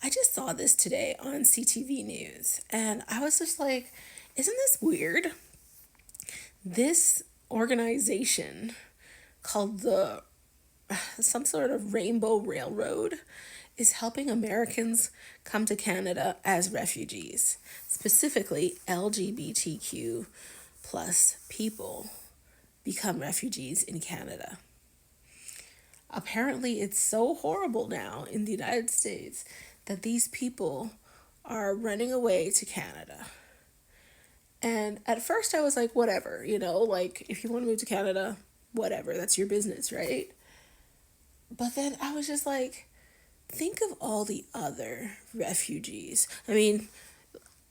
I just saw this today on CTV News, and I was just like, isn't this weird? This organization called the some sort of Rainbow Railroad is helping Americans come to Canada as refugees, specifically LGBTQ plus people become refugees in Canada. Apparently, it's so horrible now in the United States that these people are running away to Canada. And at first, I was like, whatever, like if you want to move to Canada, whatever, that's your business, right? But then I was just like, think of all the other refugees. I mean,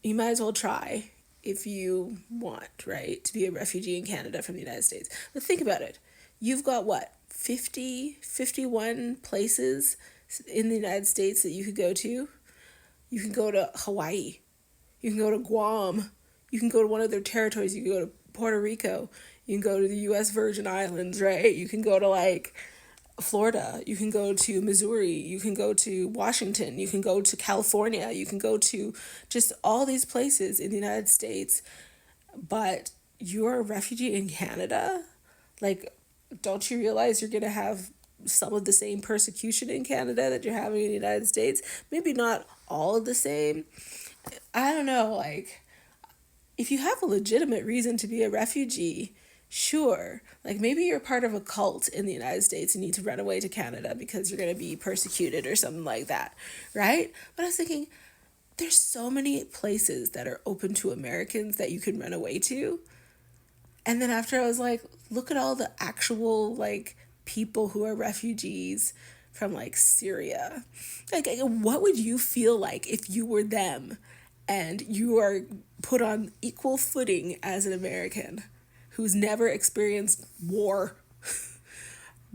you might as well try if you want, right, to be a refugee in Canada from the United States. But think about it. You've got what, 50, 51 places in the United States that you could go to? You can go to Hawaii. You can go to Guam. You can go to one of their territories. You can go to Puerto Rico. You can go to the U.S. Virgin Islands, right? You can go to like Florida. You can go to Missouri. You can go to Washington. You can go to California. You can go to just all these places in the United States. But you're a refugee in Canada? Like, don't you realize you're going to have some of the same persecution in Canada that you're having in the United States? Maybe not all of the same. I don't know, like, if you have a legitimate reason to be a refugee, sure. Like, maybe you're part of a cult in the United States and need to run away to Canada because you're going to be persecuted or something like that, right? But I was thinking, there's so many places that are open to Americans that you can run away to. And then after I was like, look at all the actual like people who are refugees from like Syria. Like, what would you feel like if you were them and you are put on equal footing as an American who's never experienced war,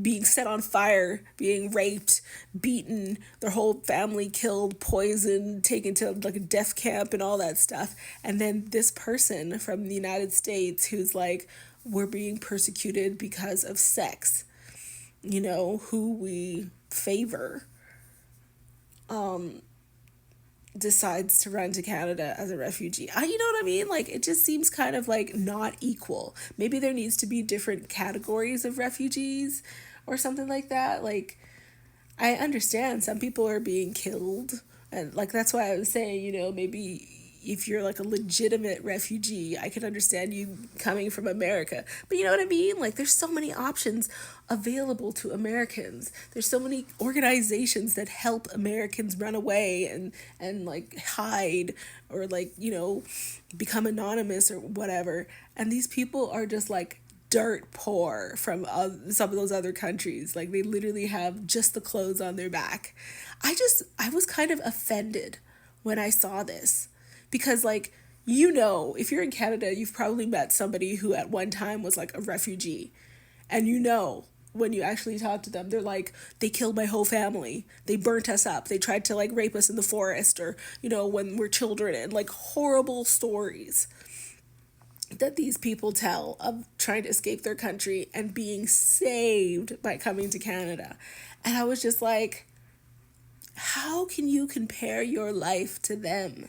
being set on fire, being raped, beaten, their whole family killed, poisoned, taken to like a death camp and all that stuff. And then this person from the United States who's like, we're being persecuted because of sex, who we favor, decides to run to Canada as a refugee. You know what I mean? Like, it just seems kind of like not equal. Maybe there needs to be different categories of refugees or something like that. Like, I understand some people are being killed. And, like, that's why I was saying, maybe if you're like a legitimate refugee, I can understand you coming from America. But you know what I mean? Like, there's so many options available to Americans. There's so many organizations that help Americans run away and like hide or like, become anonymous or whatever. And these people are just like dirt poor from some of those other countries. Like, they literally have just the clothes on their back. I was kind of offended when I saw this because, like, if you're in Canada, you've probably met somebody who at one time was like a refugee. And when you actually talk to them, they're like, they killed my whole family. They burnt us up. They tried to like rape us in the forest or, when we're children, and like horrible stories that these people tell of trying to escape their country and being saved by coming to Canada. And I was just like, how can you compare your life to them?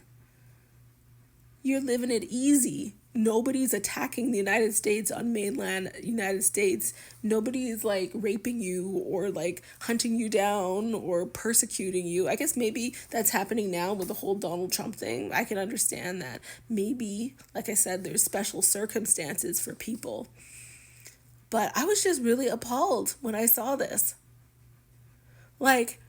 You're living it easy. Nobody's attacking the United States on mainland United States. Nobody's like raping you or like hunting you down or persecuting you. I guess maybe that's happening now with the whole Donald Trump thing. I can understand that. Maybe, like I said, there's special circumstances for people. But I was just really appalled when I saw this. Like,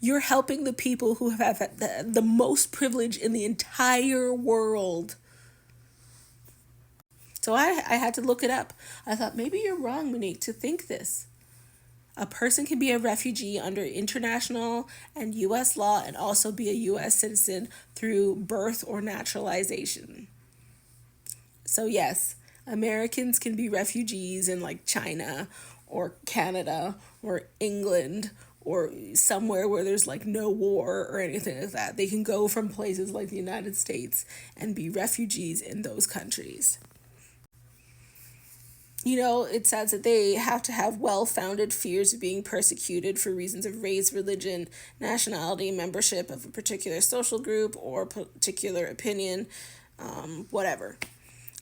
you're helping the people who have had the most privilege in the entire world. So I had to look it up. I thought, maybe you're wrong, Monique, to think this. A person can be a refugee under international and U.S. law and also be a U.S. citizen through birth or naturalization. So, yes, Americans can be refugees in like China or Canada or England or somewhere where there's like no war or anything like that. They can go from places like the United States and be refugees in those countries. It says that they have to have well founded fears of being persecuted for reasons of race, religion, nationality, membership of a particular social group, or particular opinion, whatever.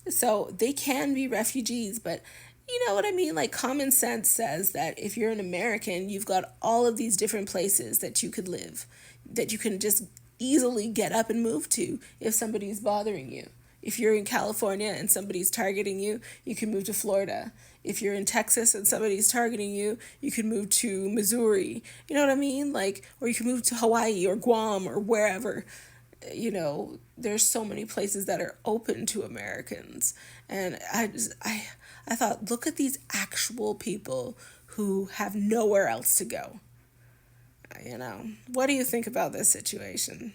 So they can be refugees, but you know what I mean? Like, common sense says that if you're an American, you've got all of these different places that you could live, that you can just easily get up and move to if somebody's bothering you. If you're in California and somebody's targeting you, you can move to Florida. If you're in Texas and somebody's targeting you, you can move to Missouri. You know what I mean? Like, or you can move to Hawaii or Guam or wherever. There's so many places that are open to Americans. And I thought, look at these actual people who have nowhere else to go. What do you think about this situation?